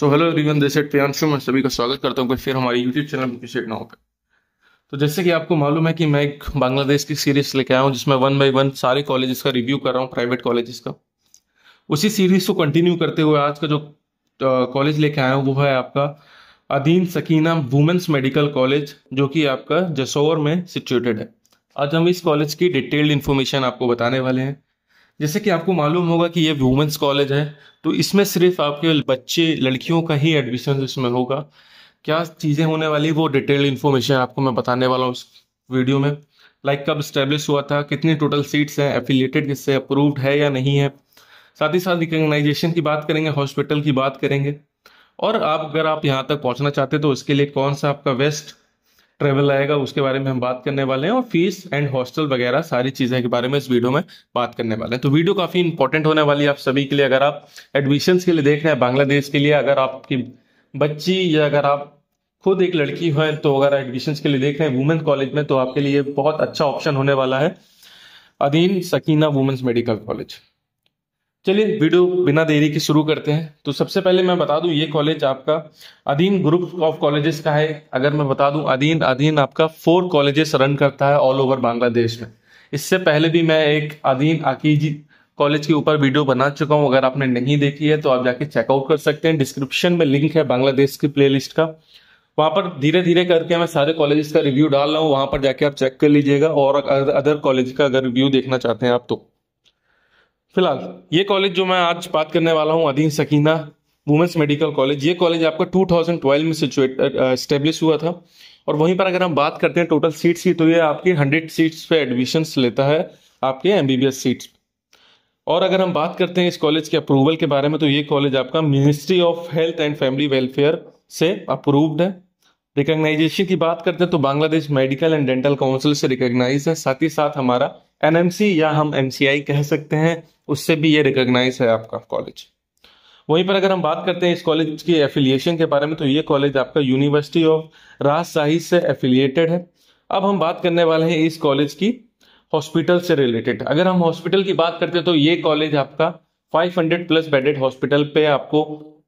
So hello everyone, this is Priyanshu. मैं सभी का स्वागत करता हूँ फिर हमारे यूट्यूब चैनल बुकिश नाउ पे। तो जैसे कि आपको मालूम है कि मैं एक बांग्लादेश की सीरीज लेके आया हूँ जिसमें 1 बाय 1 सारे कॉलेजेस का रिव्यू कर रहा हूँ, प्राइवेट कॉलेजेस का। उसी सीरीज को कंटिन्यू करते हुए आज का जो कॉलेज लेके आया हूँ वो है आपका Adeen Sakina women's medical college, जो कि आपका जसोर में सिचुएटेड है। आज हम इस कॉलेज की डिटेल्ड इन्फॉर्मेशन आपको बताने वाले हैं। जैसे कि आपको मालूम होगा कि ये वुमेन्स कॉलेज है, तो इसमें सिर्फ आपके बच्चे लड़कियों का ही एडमिशन इसमें होगा। क्या चीज़ें होने वाली वो डिटेल्ड इन्फॉर्मेशन आपको मैं बताने वाला हूँ इस वीडियो में। लाइक कब स्टेब्लिश हुआ था, कितनी टोटल सीट्स हैं, एफिलिएटेड किससे, अप्रूव्ड है या नहीं है। साथ ही साथ रिकग्नाइजेशन की बात करेंगे, हॉस्पिटल की बात करेंगे, और अगर आप यहाँ तक पहुँचना चाहते हैं तो उसके लिए कौन सा आपका बेस्ट ट्रेवल आएगा उसके बारे में हम बात करने वाले हैं, और फीस एंड हॉस्टल वगैरह सारी चीज़ें के बारे में इस वीडियो में बात करने वाले हैं। तो वीडियो काफ़ी इंपॉर्टेंट होने वाली है आप सभी के लिए। अगर आप एडमिशन्स के लिए देख रहे हैं बांग्लादेश के लिए, अगर आपकी बच्ची या अगर आप खुद एक लड़की हैं तो अगर एडमिशन्स के लिए देख रहे हैं वुमेन्स कॉलेज में, तो आपके लिए बहुत अच्छा ऑप्शन होने वाला है Adeen Sakina women's medical college. चलिए वीडियो बिना देरी के शुरू करते हैं। तो सबसे पहले मैं बता दूं ये कॉलेज आपका अदीन ग्रुप ऑफ कॉलेजेस का है। अगर मैं बता दूं अदीन अदीन आपका 4 कॉलेजेस रन करता है ऑल ओवर बांग्लादेश में। इससे पहले भी मैं एक अदीन अकीजी कॉलेज के ऊपर वीडियो बना चुका हूं, अगर आपने नहीं देखी है तो आप जाके चेकआउट कर सकते हैं। डिस्क्रिप्शन में लिंक है बांग्लादेश की प्लेलिस्ट का, वहां पर धीरे धीरे करके मैं सारे कॉलेजेस का रिव्यू डाल रहा हूँ, वहां पर जाके आप चेक कर लीजिएगा। और अदर कॉलेज का अगर रिव्यू देखना चाहते हैं आप तो फिलहाल ये कॉलेज जो मैं आज बात करने वाला हूँ Adeen Sakina women's medical college, ये कॉलेज आपका 2012 में स्टेब्लिश हुआ था। और वहीं पर अगर हम बात करते हैं टोटल सीट्स की, तो ये आपकी 100 सीट्स पे एडमिशन्स लेता है आपके एमबीबीएस सीट्स। और अगर हम बात करते हैं इस कॉलेज के अप्रूवल के बारे में, तो ये कॉलेज आपका ministry of health and family welfare से अप्रूव्ड है। रिकग्नाइजेशन की बात करते हैं तो Bangladesh medical and dental council से रिकग्नाइज है। साथ ही साथ हमारा एनएमसी या हम एमसीआई कह सकते हैं, उससे भी ये रिकॉग्नाइज है आपका कॉलेज। वहीं पर अगर हम बात करते हैं इस कॉलेज की एफिलिएशन के बारे में, तो ये कॉलेज आपका यूनिवर्सिटी ऑफ राजशाही से एफिलिएटेड है। अब हम बात करने वाले हैं इस कॉलेज की हॉस्पिटल से रिलेटेड। अगर हम हॉस्पिटल की बात करते हैं तो ये कॉलेज आपका 500 प्लस बेडेड हॉस्पिटल पे आपको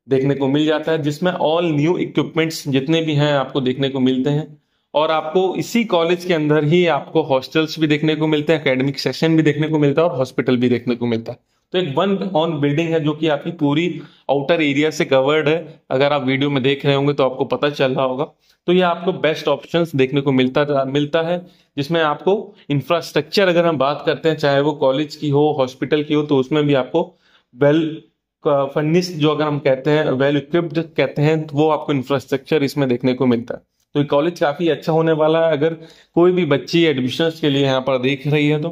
देखने को मिल जाता है, जिसमें ऑल न्यू इक्विपमेंट्स जितने भी हैं आपको देखने को मिलते हैं। और आपको इसी कॉलेज के अंदर ही आपको हॉस्टल्स भी देखने को मिलते हैं, एकेडमिक सेशन भी देखने को मिलता है और हॉस्पिटल भी देखने को मिलता है। तो एक वन ऑन बिल्डिंग है जो कि आपकी पूरी आउटर एरिया से कवर्ड है। अगर आप वीडियो में देख रहे होंगे तो आपको पता चल रहा होगा। तो ये आपको बेस्ट ऑप्शंस देखने को मिलता है, जिसमें आपको इंफ्रास्ट्रक्चर अगर हम बात करते हैं, चाहे वो कॉलेज की हो हॉस्पिटल की हो, तो उसमें भी आपको वेल फर्निश्ड, जो अगर हम कहते हैं वेल इक्विप्ड कहते हैं, तो वो आपको इंफ्रास्ट्रक्चर इसमें देखने को मिलता है। तो ये कॉलेज काफी अच्छा होने वाला है अगर कोई भी बच्ची एडमिशन्स के लिए यहाँ पर देख रही है तो।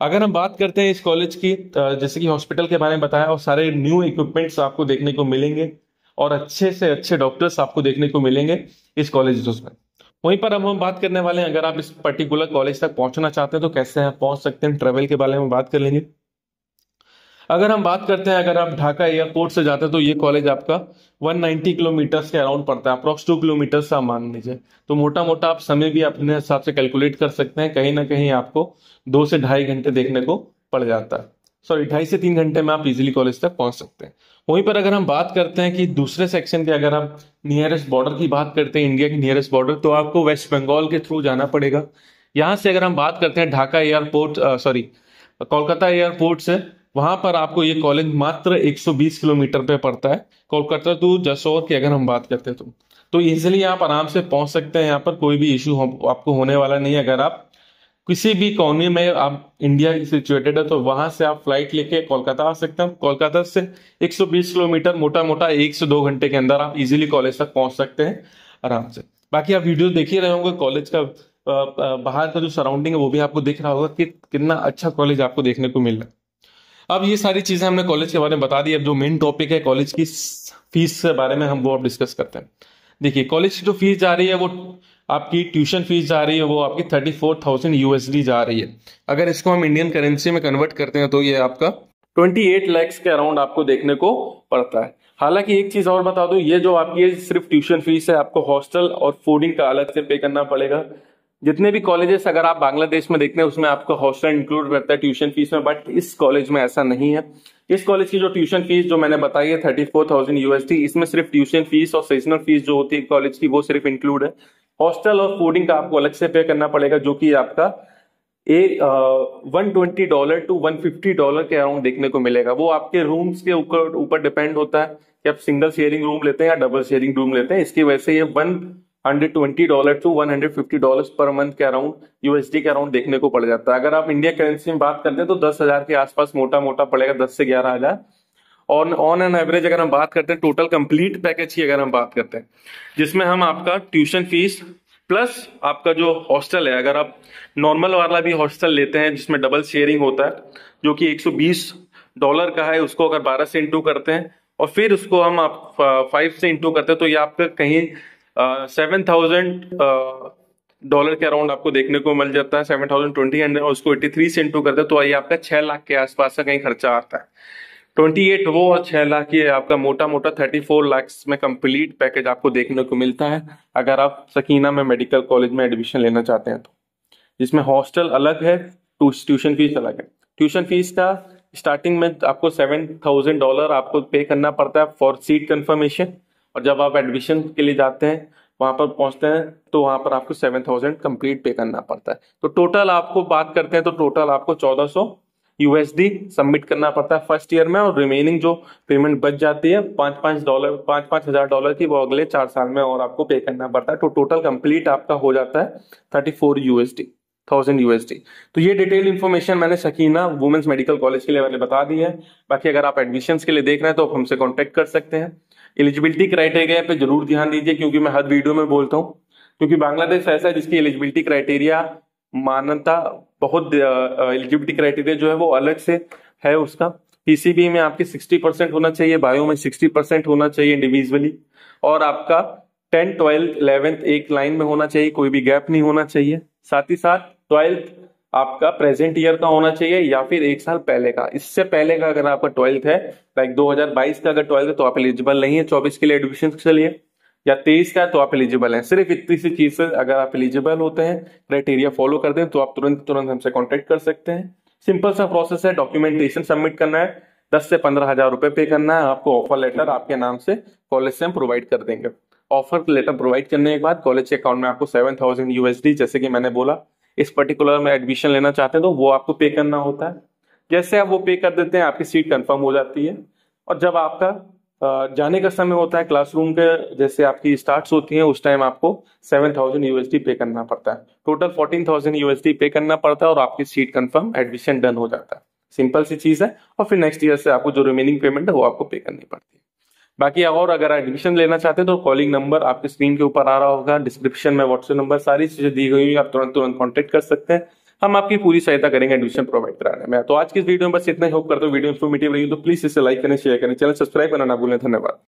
अगर हम बात करते हैं इस कॉलेज की, जैसे कि हॉस्पिटल के बारे में बताया, और सारे न्यू इक्विपमेंट्स आपको देखने को मिलेंगे और अच्छे से अच्छे डॉक्टर्स आपको देखने को मिलेंगे इस कॉलेज में। वहीं पर अब हम बात करने वाले हैं, अगर आप इस पर्टिकुलर कॉलेज तक पहुंचना चाहते हैं तो कैसे आप पहुंच सकते हैं, ट्रेवल के बारे में बात कर लेंगे। अगर हम बात करते हैं, अगर आप ढाका एयरपोर्ट से जाते हैं तो ये कॉलेज आपका 190 किलोमीटर के अराउंड पड़ता है, अप्रॉक्स 2 किलोमीटर से आप मान लीजिए। तो मोटा मोटा आप समय भी अपने हिसाब से कैलकुलेट कर सकते हैं, कहीं ना कहीं आपको 2 से ढाई घंटे देखने को पड़ जाता है। सॉरी, 2.5 से 3 घंटे में आप इजिली कॉलेज तक पहुंच सकते हैं। वहीं पर अगर हम बात करते हैं कि दूसरे सेक्शन के, अगर आप नियरेस्ट बॉर्डर की बात करते हैं, इंडिया की नियरेस्ट बॉर्डर, तो आपको वेस्ट बंगाल के थ्रू जाना पड़ेगा। यहाँ से अगर हम बात करते हैं Dhaka airport, sorry Kolkata airport से, वहां पर आपको ये कॉलेज मात्र 120 किलोमीटर पे पड़ता है, कोलकाता टू जसोर की अगर हम बात करते हैं तो इजिली आप आराम से पहुंच सकते हैं। यहाँ पर कोई भी इशू आपको होने वाला नहीं है। अगर आप किसी भी कोने में आप इंडिया की सिचुएटेड है तो वहां से आप फ्लाइट लेके कोलकाता आ सकते हैं। कोलकाता से 120 किलोमीटर, मोटा मोटा 1 से 2 घंटे के अंदर आप इजिली कॉलेज तक पहुंच सकते हैं आराम से। बाकी आप वीडियो देख ही रहे होंगे, कॉलेज का बाहर का जो सराउंडिंग है वो भी आपको दिख रहा होगा कि कितना अच्छा कॉलेज आपको देखने को मिल रहा है। अब ये सारी चीजें हमने कॉलेज के बारे में बता दी। अब जो मेन टॉपिक है कॉलेज की फीस के बारे में, हम वो अब डिस्कस करते हैं। देखिए, कॉलेज की जो फीस जा रही है वो आपकी ट्यूशन फीस जा रही है, वो आपकी 34,000 यूएसडी जा रही है। अगर इसको हम इंडियन करेंसी में कन्वर्ट करते हैं तो ये आपका 28 लैक्स के अराउंड आपको देखने को पड़ता है। हालांकि एक चीज और बता दूं, ये जो आपकी सिर्फ ट्यूशन फीस है, आपको हॉस्टल और फूडिंग का अलग से पे करना पड़ेगा। जितने भी कॉलेजेस अगर आप बांग्लादेश में देखते हैं उसमें आपका हॉस्टल इंक्लूड रहता है ट्यूशन फीस में, बट इस कॉलेज में ऐसा नहीं है। इस कॉलेज की जो ट्यूशन फीस जो मैंने बताई है 34,000 यूएसडी, इसमें सिर्फ ट्यूशन फीस और सेशनल फीस जो होती है कॉलेज की वो सिर्फ इंक्लूड है। हॉस्टल और फूडिंग का आपको अलग से पे करना पड़ेगा, जो कि आपका $120 to $150 के अराउंड देखने को मिलेगा। वो आपके रूम्स के ऊपर ऊपर डिपेंड होता है कि आप सिंगल शेयरिंग रूम लेते हैं या डबल शेयरिंग रूम लेते हैं। इसकी वजह से ये $120 to $150 पर मंथ के अराउंड यूएसडी के अराउंड देखने को पड़ जाता है। अगर आप इंडिया करेंसी में बात करते हैं तो 10,000 के आसपास मोटा मोटा पड़ेगा, 10 से 11,000। और ऑन एन एवरेज अगर हम बात करते हैं टोटल कंप्लीट पैकेज की अगर हम बात करते हैं, जिसमें हम आपका ट्यूशन फीस प्लस आपका जो हॉस्टल है, अगर आप नॉर्मल वाला भी हॉस्टल लेते हैं जिसमें डबल शेयरिंग होता है जो कि $120 का है, उसको अगर 12 से इंटू करते हैं और फिर उसको हम आप 5 से इंटू करते हैं तो ये आपका कहीं $7,000 के अराउंड आपको देखने को मिल जाता है, 7,020, और उसको 83 से इंटू करते हैं तो ये आपका 6 लाख के आसपास का कहीं खर्चा आता है। 28 वो और 6 लाख ये आपका मोटा मोटा 34 लाख में कंप्लीट पैकेज आपको देखने को मिलता है अगर आप सकीना में मेडिकल कॉलेज में एडमिशन लेना चाहते हैं तो। जिसमें हॉस्टल अलग है, ट्यूशन फीस अलग है। ट्यूशन फीस का स्टार्टिंग में आपको $7,000 आपको पे करना पड़ता है फॉर सीट कंफर्मेशन, और जब आप एडमिशन के लिए जाते हैं वहां पर पहुंचते हैं तो वहां पर आपको 7,000 कंप्लीट पे करना पड़ता है। तो टोटल आपको बात करते हैं तो टोटल आपको 1,400 यूएसडी सबमिट करना पड़ता है फर्स्ट ईयर में, और रिमेनिंग जो पेमेंट बच जाती है $5,000 की, वो अगले 4 साल में और आपको पे करना पड़ता है। तो टोटल कंप्लीट आपका हो जाता है 34,000 यूएसडी। तो ये डिटेल इन्फॉर्मेशन मैंने सकीना वुमेन्स मेडिकल कॉलेज के लिए मैंने बता दी है। बाकी अगर आप एडमिशन के लिए देख रहे हैं तो आप हमसे कॉन्टेक्ट कर सकते हैं। एलिजिबिलिटी क्राइटेरिया पे जरूर ध्यान दीजिए, क्योंकि मैं हर वीडियो में बोलता हूँ, क्योंकि बांग्लादेश ऐसा है जिसकी एलिजिबिलिटी क्राइटेरिया मान्यता बहुत, एलिजिबिलिटी क्राइटेरिया जो है वो अलग से है उसका। पीसीबी में आपके 60% होना चाहिए, बायो में 60% होना चाहिए इंडिविजुअली, और आपका 10, 12, 11 एक लाइन में होना चाहिए, कोई भी गैप नहीं होना चाहिए। साथ ही साथ 12th आपका प्रेजेंट ईयर का होना चाहिए या फिर 1 साल पहले का। इससे पहले का अगर आपका 12th है, लाइक 2022 का अगर 12th है तो आप एलिजिबल नहीं है 24 के लिए एडमिशन के लिए, या 23 का तो आप एलिजिबल हैं। सिर्फ इतनी सी चीज से अगर आप एलिजिबल होते हैं, क्राइटेरिया फॉलो करते हैं, तो आप तुरंत हमसे कॉन्टेक्ट कर सकते हैं। सिंपल सा प्रोसेस है, डॉक्यूमेंटेशन सबमिट करना है, 10 से 15,000 रुपए पे करना है, आपको ऑफर लेटर आपके नाम से कॉलेज से हम प्रोवाइड कर देंगे। ऑफर लेटर प्रोवाइड करने के बाद कॉलेज के अकाउंट में आपको 7,000 यूएसडी, जैसे कि मैंने बोला इस पर्टिकुलर में एडमिशन लेना चाहते हैं तो वो आपको पे करना होता है। जैसे आप वो पे कर देते हैं आपकी सीट कंफर्म हो जाती है, और जब आपका जाने का समय होता है क्लासरूम के, जैसे आपकी स्टार्ट्स होती हैं, उस टाइम आपको 7,000 यूएसडी पे करना पड़ता है। टोटल 14,000 यूएसडी पे करना पड़ता है और आपकी सीट कंफर्म, एडमिशन डन हो जाता है। सिंपल सी चीज है, और फिर नेक्स्ट ईयर से आपको जो रिमेनिंग पेमेंट है वो आपको पे करनी पड़ती है। बाकी और अगर एडमिशन लेना चाहते हैं तो कॉलिंग नंबर आपके स्क्रीन के ऊपर आ रहा होगा, डिस्क्रिप्शन में व्हाट्सएप नंबर, सारी चीजें दी गई है, आप तुरंत कॉन्टेक्ट कर सकते हैं। हम आपकी पूरी सहायता करेंगे एडमिशन प्रोवाइड कराने में। तो आज की इस वीडियो में बस इतना ही, होप करते हो वीडियो इन्फॉर्मेटिव रही, तो प्लीज इसे लाइक करें, शेयर करें, चैनल सब्सक्राइब करना ना भूलें। धन्यवाद।